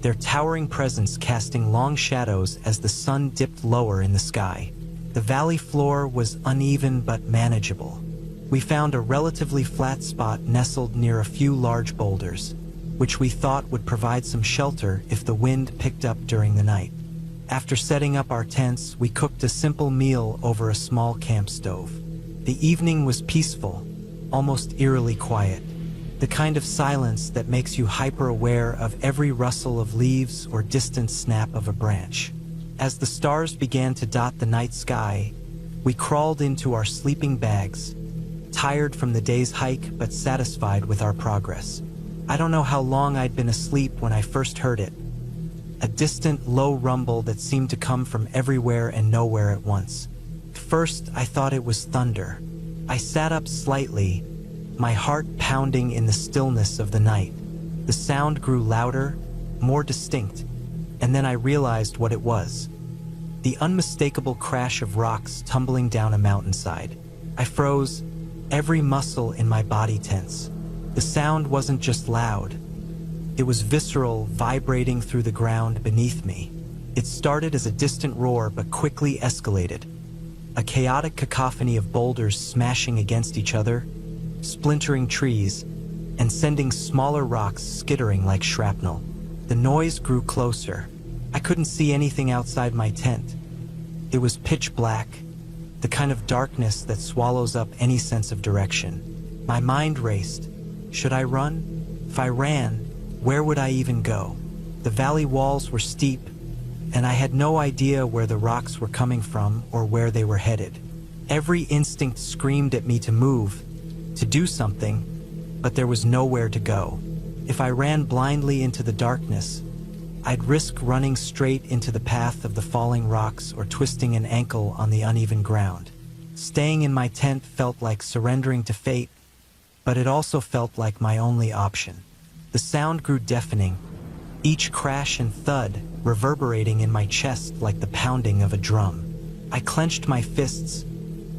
their towering presence casting long shadows as the sun dipped lower in the sky. The valley floor was uneven but manageable. We found a relatively flat spot nestled near a few large boulders, which we thought would provide some shelter if the wind picked up during the night. After setting up our tents, we cooked a simple meal over a small camp stove. The evening was peaceful, almost eerily quiet. The kind of silence that makes you hyper-aware of every rustle of leaves or distant snap of a branch. As the stars began to dot the night sky, we crawled into our sleeping bags, tired from the day's hike but satisfied with our progress. I don't know how long I'd been asleep when I first heard it. A distant, low rumble that seemed to come from everywhere and nowhere at once. First, I thought it was thunder. I sat up slightly, my heart pounding in the stillness of the night. The sound grew louder, more distinct, and then I realized what it was. The unmistakable crash of rocks tumbling down a mountainside. I froze, every muscle in my body tense. The sound wasn't just loud. It was visceral, vibrating through the ground beneath me. It started as a distant roar but quickly escalated. A chaotic cacophony of boulders smashing against each other, splintering trees, and sending smaller rocks skittering like shrapnel. The noise grew closer. I couldn't see anything outside my tent. It was pitch black, the kind of darkness that swallows up any sense of direction. My mind raced. Should I run? If I ran, where would I even go? The valley walls were steep, and I had no idea where the rocks were coming from or where they were headed. Every instinct screamed at me to move, to do something, but there was nowhere to go. If I ran blindly into the darkness, I'd risk running straight into the path of the falling rocks or twisting an ankle on the uneven ground. Staying in my tent felt like surrendering to fate, but it also felt like my only option. The sound grew deafening, each crash and thud reverberating in my chest like the pounding of a drum. I clenched my fists,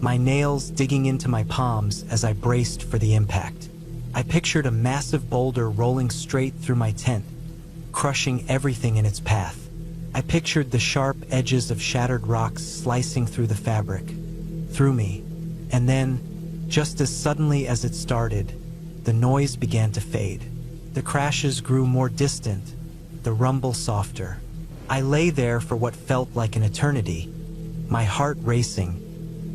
my nails digging into my palms as I braced for the impact. I pictured a massive boulder rolling straight through my tent, crushing everything in its path. I pictured the sharp edges of shattered rocks slicing through the fabric, through me, and then, just as suddenly as it started, the noise began to fade. The crashes grew more distant, the rumble softer. I lay there for what felt like an eternity, my heart racing,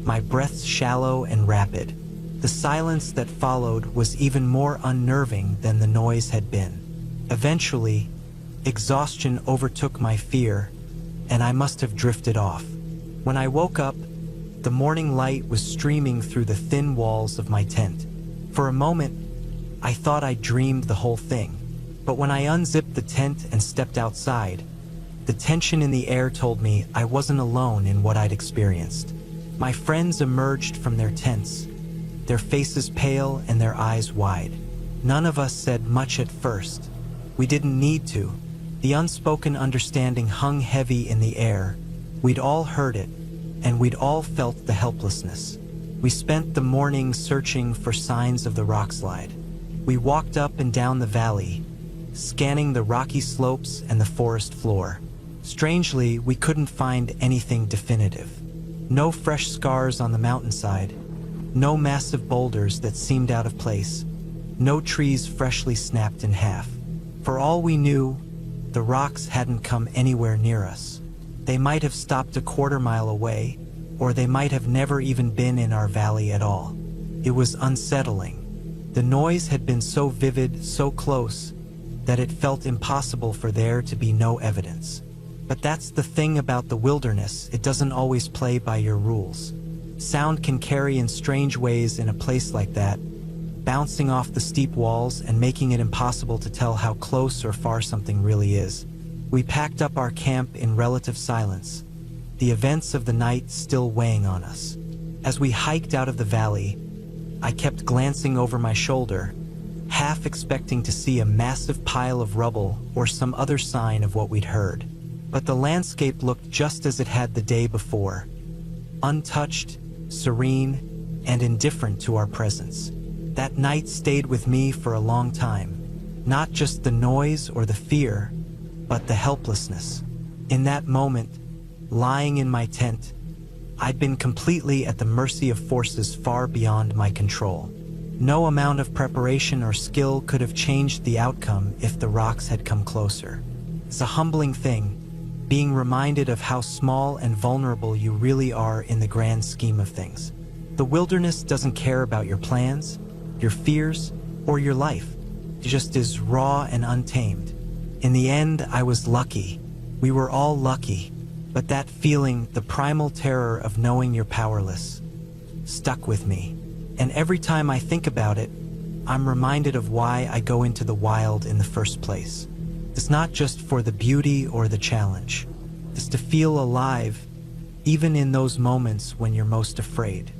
my breaths shallow and rapid. The silence that followed was even more unnerving than the noise had been. Eventually, exhaustion overtook my fear, and I must have drifted off. When I woke up, the morning light was streaming through the thin walls of my tent. For a moment, I thought I dreamed the whole thing. But when I unzipped the tent and stepped outside, the tension in the air told me I wasn't alone in what I'd experienced. My friends emerged from their tents, their faces pale and their eyes wide. None of us said much at first. We didn't need to. The unspoken understanding hung heavy in the air. We'd all heard it, and we'd all felt the helplessness. We spent the morning searching for signs of the rockslide. We walked up and down the valley, scanning the rocky slopes and the forest floor. Strangely, we couldn't find anything definitive. No fresh scars on the mountainside, no massive boulders that seemed out of place, no trees freshly snapped in half. For all we knew, the rocks hadn't come anywhere near us. They might have stopped a quarter-mile away, or they might have never even been in our valley at all. It was unsettling. The noise had been so vivid, so close, that it felt impossible for there to be no evidence. But that's the thing about the wilderness, it doesn't always play by your rules. Sound can carry in strange ways in a place like that, bouncing off the steep walls and making it impossible to tell how close or far something really is. We packed up our camp in relative silence, the events of the night still weighing on us. As we hiked out of the valley, I kept glancing over my shoulder, half expecting to see a massive pile of rubble or some other sign of what we'd heard. But the landscape looked just as it had the day before, untouched, serene, and indifferent to our presence. That night stayed with me for a long time, not just the noise or the fear, but the helplessness. In that moment, lying in my tent, I'd been completely at the mercy of forces far beyond my control. No amount of preparation or skill could have changed the outcome if the rocks had come closer. It's a humbling thing, being reminded of how small and vulnerable you really are in the grand scheme of things. The wilderness doesn't care about your plans, your fears, or your life. just as raw and untamed. In the end, I was lucky. We were all lucky. But that feeling, the primal terror of knowing you're powerless, stuck with me. And every time I think about it, I'm reminded of why I go into the wild in the first place. It's not just for the beauty or the challenge. It's to feel alive, even in those moments when you're most afraid.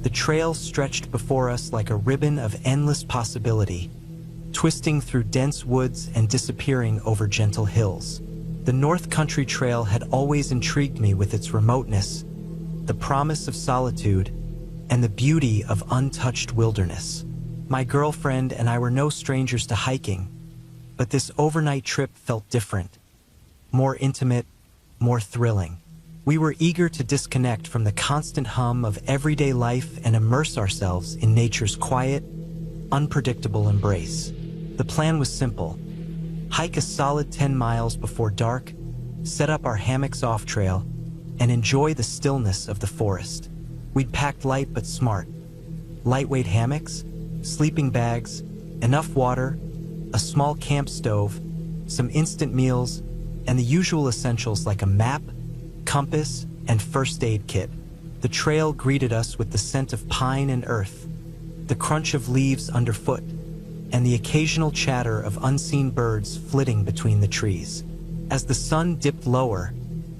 The trail stretched before us like a ribbon of endless possibility, twisting through dense woods and disappearing over gentle hills. The North Country Trail had always intrigued me with its remoteness, the promise of solitude, and the beauty of untouched wilderness. My girlfriend and I were no strangers to hiking, but this overnight trip felt different, more intimate, more thrilling. We were eager to disconnect from the constant hum of everyday life and immerse ourselves in nature's quiet, unpredictable embrace. The plan was simple: hike a solid 10 miles before dark, set up our hammocks off-trail, and enjoy the stillness of the forest. We'd packed light but smart. Lightweight hammocks, sleeping bags, enough water, a small camp stove, some instant meals, and the usual essentials like a map, compass, and first aid kit. The trail greeted us with the scent of pine and earth, the crunch of leaves underfoot, and the occasional chatter of unseen birds flitting between the trees. As the sun dipped lower,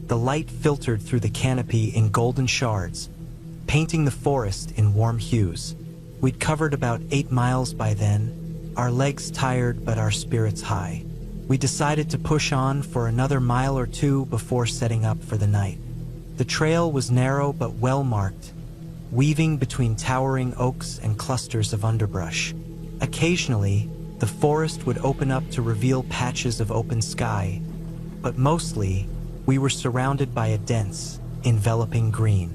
the light filtered through the canopy in golden shards, painting the forest in warm hues. We'd covered about 8 miles by then, our legs tired but our spirits high. We decided to push on for another mile or two before setting up for the night. The trail was narrow but well marked, weaving between towering oaks and clusters of underbrush. Occasionally, the forest would open up to reveal patches of open sky, but mostly, we were surrounded by a dense, enveloping green.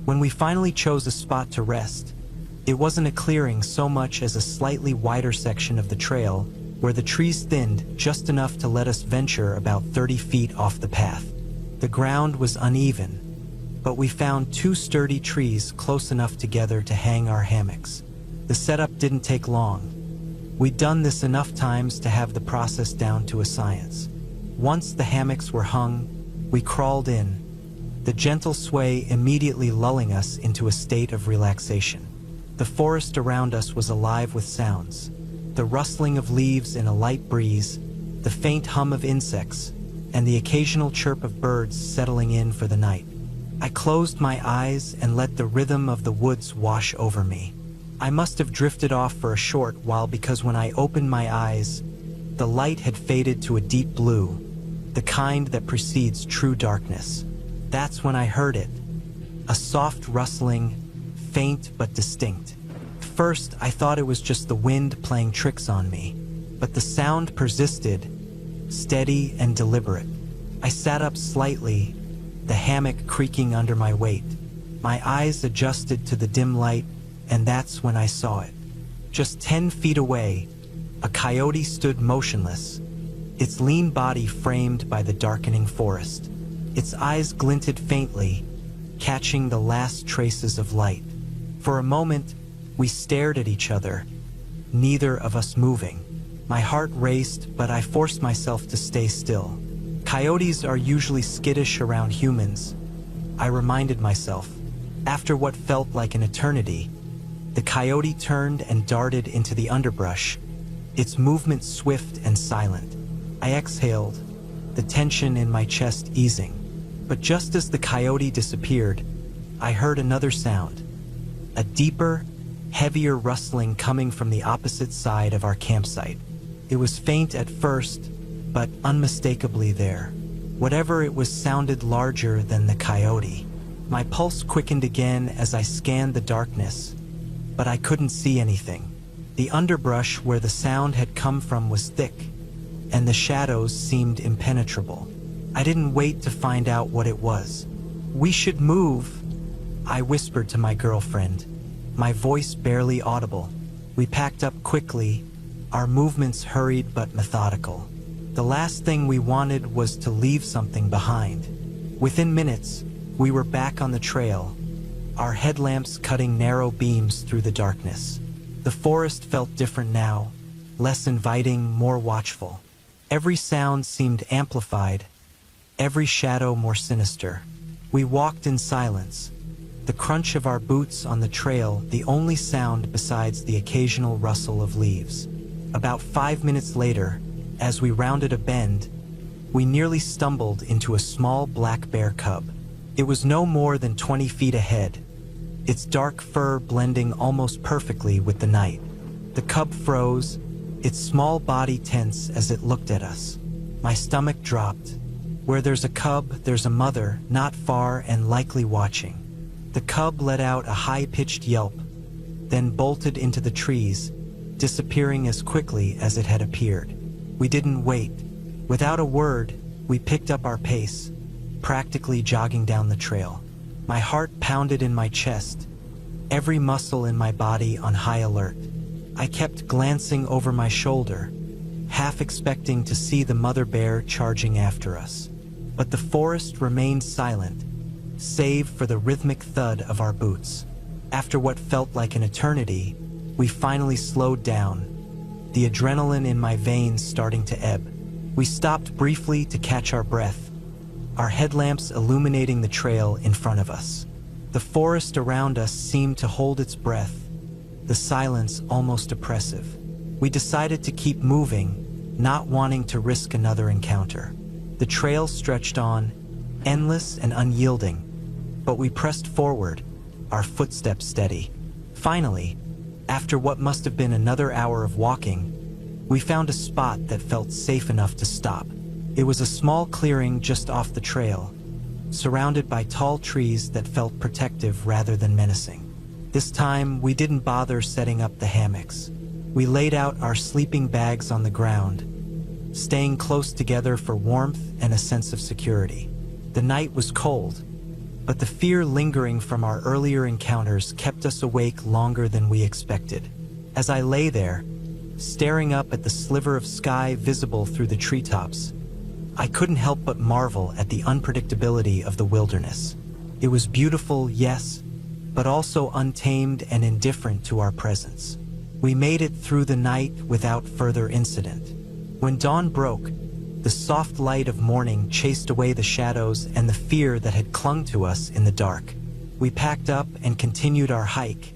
When we finally chose a spot to rest, it wasn't a clearing so much as a slightly wider section of the trail where the trees thinned just enough to let us venture about 30 feet off the path. The ground was uneven, but we found 2 sturdy trees close enough together to hang our hammocks. The setup didn't take long. We'd done this enough times to have the process down to a science. Once the hammocks were hung, we crawled in, the gentle sway immediately lulling us into a state of relaxation. The forest around us was alive with sounds: the rustling of leaves in a light breeze, the faint hum of insects, and the occasional chirp of birds settling in for the night. I closed my eyes and let the rhythm of the woods wash over me. I must have drifted off for a short while because when I opened my eyes, the light had faded to a deep blue, the kind that precedes true darkness. That's when I heard it, a soft rustling, faint but distinct. First, I thought it was just the wind playing tricks on me, but the sound persisted, steady and deliberate. I sat up slightly, the hammock creaking under my weight. My eyes adjusted to the dim light, and that's when I saw it. Just 10 feet away, a coyote stood motionless, its lean body framed by the darkening forest. Its eyes glinted faintly, catching the last traces of light. For a moment, we stared at each other, neither of us moving. My heart raced, but I forced myself to stay still. Coyotes are usually skittish around humans, I reminded myself. After what felt like an eternity, the coyote turned and darted into the underbrush, its movement swift and silent. I exhaled, the tension in my chest easing. But just as the coyote disappeared, I heard another sound, a deeper, heavier rustling coming from the opposite side of our campsite. It was faint at first, but unmistakably there. Whatever it was sounded larger than the coyote. My pulse quickened again as I scanned the darkness, but I couldn't see anything. The underbrush where the sound had come from was thick, and the shadows seemed impenetrable. I didn't wait to find out what it was. "We should move," I whispered to my girlfriend, my voice barely audible. We packed up quickly, our movements hurried but methodical. The last thing we wanted was to leave something behind. Within minutes, we were back on the trail, our headlamps cutting narrow beams through the darkness. The forest felt different now, less inviting, more watchful. Every sound seemed amplified, every shadow more sinister. We walked in silence, the crunch of our boots on the trail the only sound besides the occasional rustle of leaves. About 5 minutes later, as we rounded a bend, we nearly stumbled into a small black bear cub. It was no more than 20 feet ahead, its dark fur blending almost perfectly with the night. The cub froze, its small body tense as it looked at us. My stomach dropped. Where there's a cub, there's a mother, not far and likely watching. The cub let out a high-pitched yelp, then bolted into the trees, disappearing as quickly as it had appeared. We didn't wait. Without a word, we picked up our pace, practically jogging down the trail. My heart pounded in my chest, every muscle in my body on high alert. I kept glancing over my shoulder, half expecting to see the mother bear charging after us. But the forest remained silent, save for the rhythmic thud of our boots. After what felt like an eternity, we finally slowed down, the adrenaline in my veins starting to ebb. We stopped briefly to catch our breath, our headlamps illuminating the trail in front of us. The forest around us seemed to hold its breath, the silence almost oppressive. We decided to keep moving, not wanting to risk another encounter. The trail stretched on, endless and unyielding, but we pressed forward, our footsteps steady. Finally, after what must have been another hour of walking, we found a spot that felt safe enough to stop. It was a small clearing just off the trail, surrounded by tall trees that felt protective rather than menacing. This time, we didn't bother setting up the hammocks. We laid out our sleeping bags on the ground, staying close together for warmth and a sense of security. The night was cold, but the fear lingering from our earlier encounters kept us awake longer than we expected. As I lay there, staring up at the sliver of sky visible through the treetops, I couldn't help but marvel at the unpredictability of the wilderness. It was beautiful, yes, but also untamed and indifferent to our presence. We made it through the night without further incident. When dawn broke, the soft light of morning chased away the shadows and the fear that had clung to us in the dark. We packed up and continued our hike,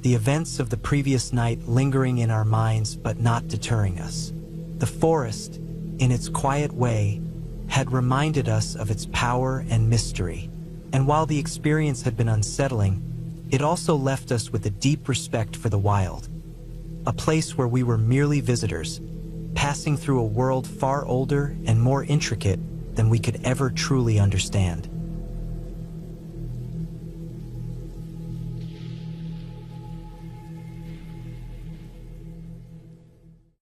the events of the previous night lingering in our minds but not deterring us. The forest, in its quiet way, had reminded us of its power and mystery. And while the experience had been unsettling, it also left us with a deep respect for the wild, a place where we were merely visitors, passing through a world far older and more intricate than we could ever truly understand.